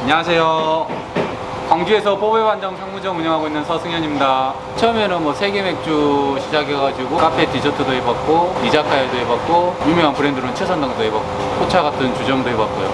안녕하세요. 광주에서 뽀베반점 상무점 운영하고 있는 서승현입니다. 처음에는 뭐 세계 맥주 시작해가지고 카페 디저트도 해봤고 이자카야도 해봤고 유명한 브랜드로는 최선당도 해봤고 포차 같은 주점도 해봤고요.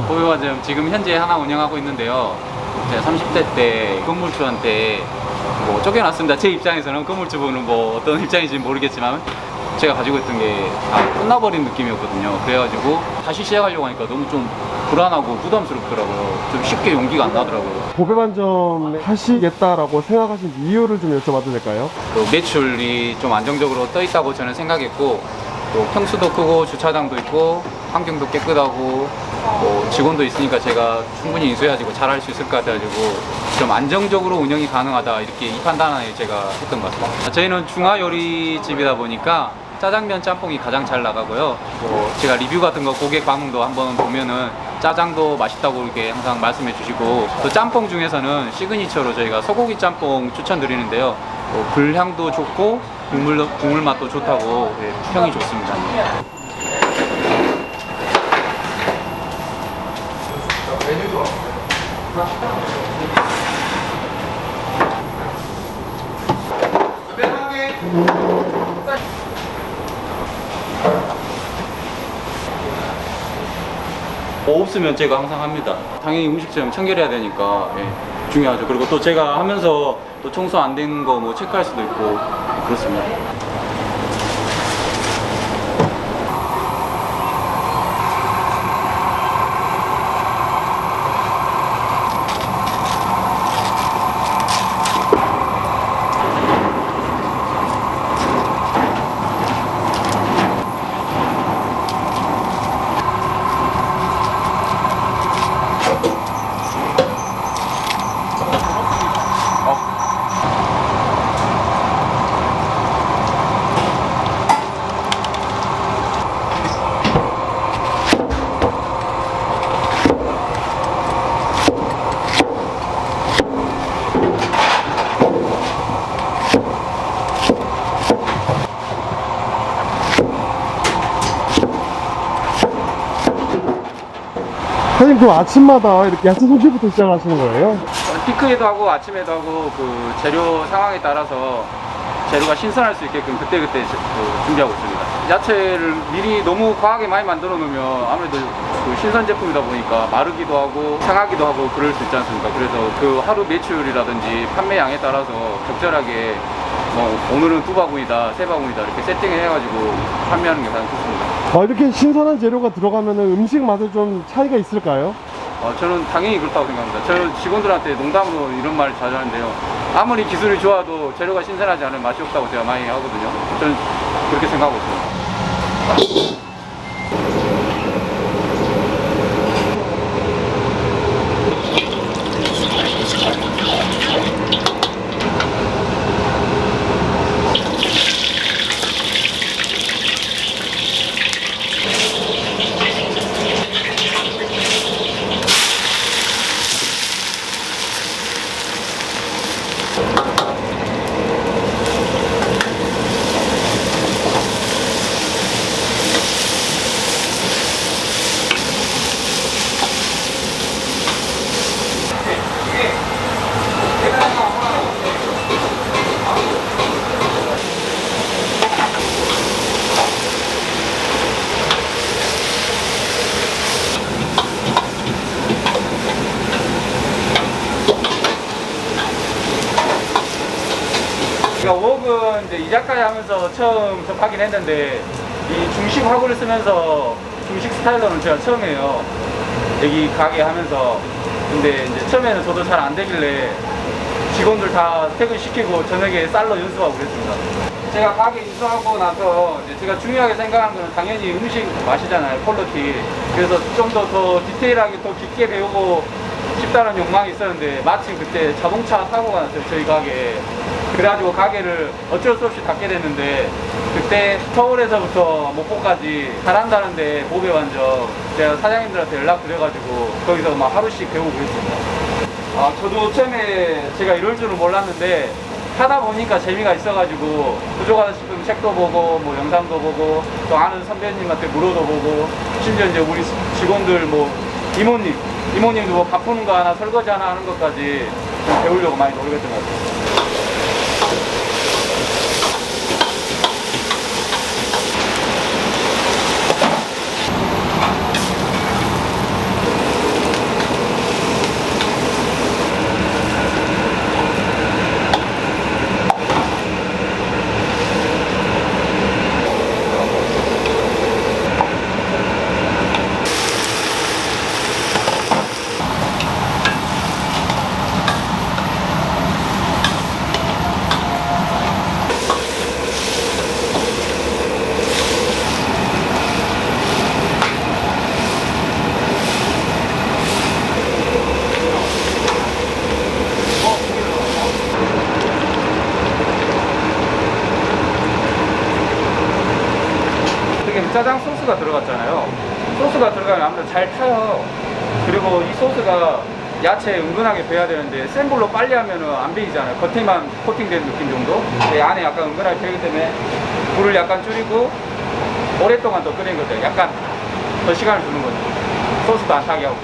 뽀베반점 지금 현재 하나 운영하고 있는데요. 제가 30대 때 건물주한테 뭐 쫓겨났습니다. 제 입장에서는 건물주분은 뭐 어떤 입장인지 모르겠지만 제가 가지고 있던 게 다 끝나버린 느낌이었거든요. 그래가지고 다시 시작하려고 하니까 너무 좀 불안하고 부담스럽더라고요. 좀 쉽게 용기가 안 나더라고요. 보배반점 하시겠다라고 생각하신 이유를 좀 여쭤봐도 될까요? 또 매출이 좀 안정적으로 떠 있다고 저는 생각했고, 또 평수도 크고 주차장도 있고 환경도 깨끗하고 뭐 직원도 있으니까 제가 충분히 인수해가지고 잘할 수 있을 것 같아가지고 좀 안정적으로 운영이 가능하다, 이렇게 이 판단을 제가 했던 것 같습니다. 저희는 중화 요리집이다 보니까 짜장면, 짬뽕이 가장 잘 나가고요. 뭐 제가 리뷰 같은 거 고객 반응도 한번 보면은 짜장도 맛있다고 이렇게 항상 말씀해 주시고, 또 짬뽕 중에서는 시그니처로 저희가 소고기 짬뽕 추천드리는데요. 불향도 좋고 국물 맛도 좋다고 평이 좋습니다. 뭐 없으면 제가 항상 합니다. 당연히 음식점 청결해야 되니까 중요하죠. 그리고 또 제가 하면서 또 청소 안 된 거 뭐 체크할 수도 있고 그렇습니다. 사장님, 그 아침마다 이렇게 야채 손질부터 시작하시는 거예요? 피크에도 하고 아침에도 하고 그 재료 상황에 따라서 재료가 신선할 수 있게끔 그때그때 준비하고 있습니다. 야채를 미리 너무 과하게 많이 만들어 놓으면 아무래도 그 신선 제품이다 보니까 마르기도 하고 상하기도 하고 그럴 수 있지 않습니까? 그래서 그 하루 매출이라든지 판매량에 따라서 적절하게 뭐 오늘은 2바구니다, 3바구니다 이렇게 세팅을 해가지고 판매하는 게 가장 좋습니다. 이렇게 신선한 재료가 들어가면 음식 맛에 좀 차이가 있을까요? 저는 당연히 그렇다고 생각합니다. 저는 직원들한테 농담으로 이런 말을 자주 하는데요. 아무리 기술이 좋아도 재료가 신선하지 않으면 맛이 없다고 제가 많이 하거든요. 저는 그렇게 생각하고 있습니다. 제가 웍은 이제 이자카야 하면서 처음 접하긴 했는데, 이 중식 화구를 쓰면서 중식 스타일러는 제가 처음이에요. 여기 가게 하면서. 근데 이제 처음에는 저도 잘 안 되길래 직원들 다 퇴근시키고 저녁에 쌀로 연습하고 그랬습니다. 제가 가게 인수하고 나서 이제 제가 중요하게 생각하는 건 당연히 음식 맛이잖아요, 퀄리티. 그래서 좀 더 디테일하게 더 깊게 배우고 싶다는 욕망이 있었는데, 마침 그때 자동차 사고가 났어요, 저희 가게에. 그래가지고 가게를 어쩔 수 없이 닫게 됐는데, 그때 서울에서부터 목포까지 잘한다는데 보배반점 제가 사장님들한테 연락드려가지고 거기서 막 하루씩 배우고 그랬습니다. 저도 처음에 제가 이럴 줄은 몰랐는데 하다 보니까 재미가 있어가지고 부족하다 싶으면 책도 보고 뭐 영상도 보고 또 아는 선배님한테 물어도 보고, 심지어 이제 우리 직원들 뭐 이모님도 뭐 바쁘는 거 하나 설거지 하나 하는 것까지 좀 배우려고 많이 노력했던 것 같아요. 짜장 소스가 들어갔잖아요. 소스가 들어가면 아무래도 잘 타요. 그리고 이 소스가 야채에 은근하게 배야 되는데 센 불로 빨리 하면은 안 배이잖아요. 겉에만 코팅된 느낌 정도. 근데 안에 약간 은근하게 배기 때문에 불을 약간 줄이고 오랫동안 더 끓이는 거죠. 약간 더 시간을 주는 거죠. 소스도 안 타게 하고.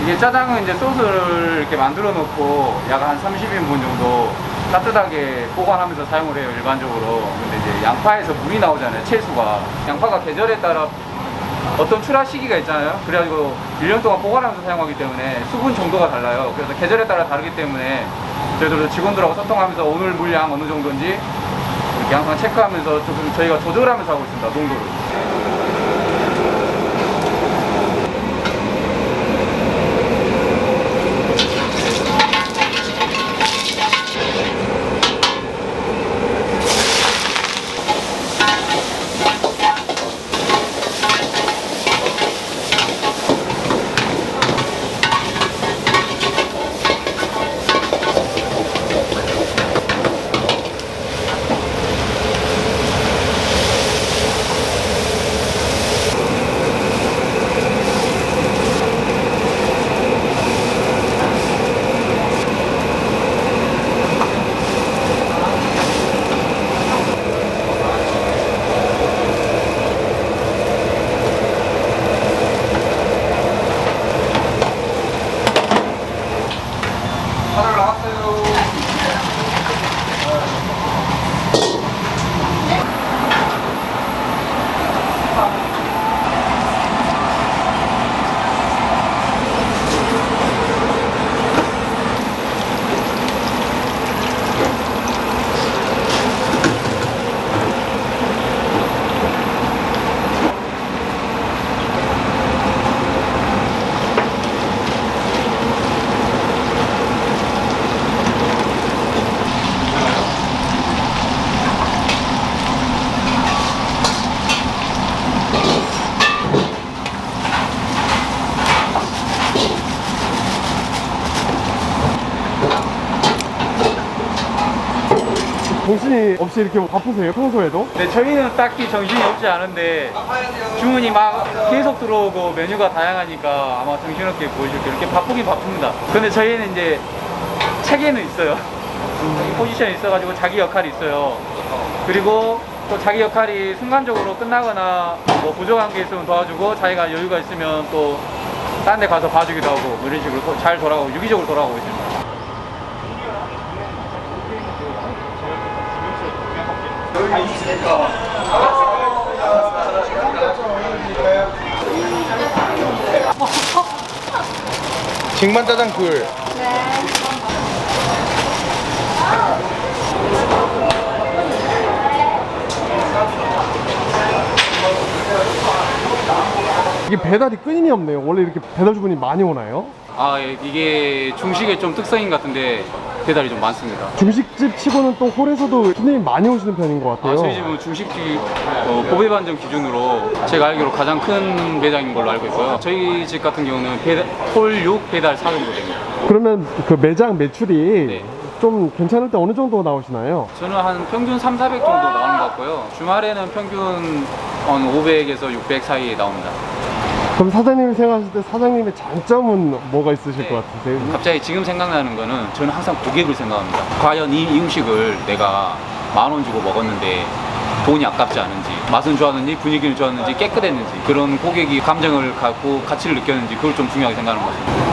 이게 짜장은 이제 소스를 이렇게 만들어 놓고 약 한 30인분 정도 따뜻하게 보관하면서 사용을 해요, 일반적으로. 근데 이제 양파에서 물이 나오잖아요, 채수가. 양파가 계절에 따라 어떤 출하 시기가 있잖아요. 그래가지고 1년 동안 보관하면서 사용하기 때문에 수분 정도가 달라요. 그래서 계절에 따라 다르기 때문에 저희도 직원들하고 소통하면서 오늘 물량 어느 정도인지 이렇게 항상 체크하면서 조금 저희가 조절하면서 하고 있습니다, 농도를. 정신이 없이 이렇게 바쁘세요, 평소에도? 네, 저희는 딱히 정신이 없지 않은데 주문이 막 계속 들어오고 메뉴가 다양하니까 아마 정신없게 보이실 거예요. 이렇게 바쁘긴 바쁩니다. 근데 저희는 이제 체계는 있어요. 포지션이 있어가지고 자기 역할이 있어요. 그리고 또 자기 역할이 순간적으로 끝나거나 뭐 부족한 게 있으면 도와주고, 자기가 여유가 있으면 또 딴 데 가서 봐주기도 하고 뭐 이런 식으로 잘 돌아가고 유기적으로 돌아가고 있습니다. 징반짜장 둘. 이게 배달이 끊임이 없네요. 원래 이렇게 배달 주문이 많이 오나요? 아, 예, 이게 중식의 좀 특성인 것 같은데 배달이 좀 많습니다. 중식집 치고는 또 홀에서도 손님이 많이 오시는 편인 것 같아요. 저희 집은 중식집 고배반점 기준으로 제가 알기로 가장 큰 매장인 걸로 알고 있고요. 저희 집 같은 경우는 홀 6, 배달 4 정도 됩니다. 그러면 그 매장 매출이 네. 좀 괜찮을 때 어느 정도 나오시나요? 저는 한 평균 3, 400 정도 나오는 것 같고요. 주말에는 평균 한 500에서 600 사이에 나옵니다. 그럼 사장님이 생각하실 때 사장님의 장점은 뭐가 있으실 것 같으세요? 갑자기 지금 생각나는 거는 저는 항상 고객을 생각합니다. 과연 이 음식을 내가 10,000원 주고 먹었는데 돈이 아깝지 않은지, 맛은 좋았는지, 분위기는 좋았는지, 깨끗했는지, 그런 고객이 감정을 갖고 가치를 느꼈는지, 그걸 좀 중요하게 생각하는 것 같습니다.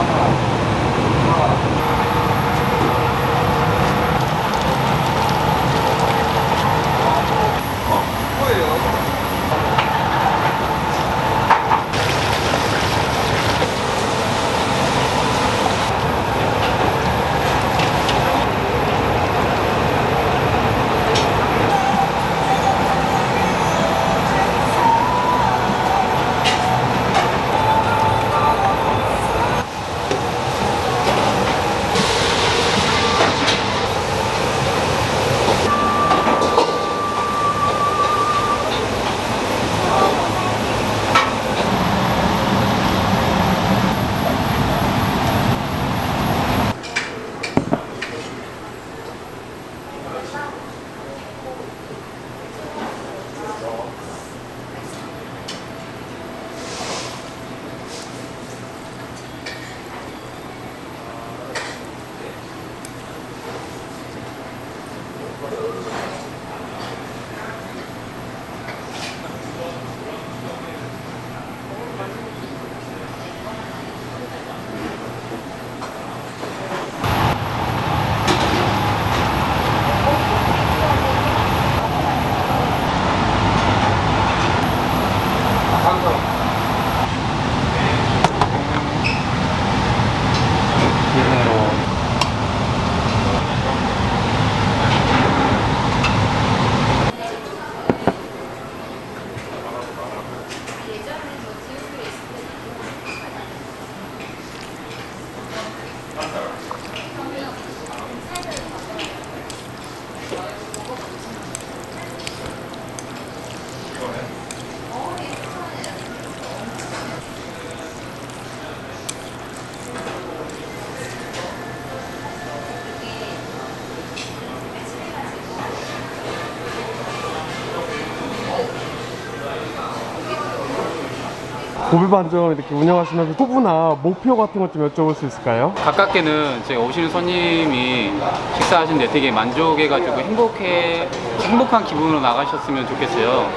고배반점 이렇게 운영하시면서 포부나 목표 같은 것 좀 여쭤볼 수 있을까요? 가깝게는 제가 오시는 손님이 식사하시는데 되게 만족해가지고 행복한 기분으로 나가셨으면 좋겠어요.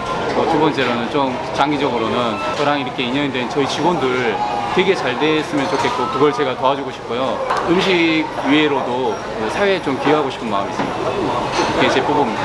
두 번째로는 좀 장기적으로는 저랑 이렇게 인연이 된 저희 직원들 되게 잘 됐으면 좋겠고, 그걸 제가 도와주고 싶고요. 음식 외로도 사회에 좀 기여하고 싶은 마음이 있습니다. 그게 제 포부입니다.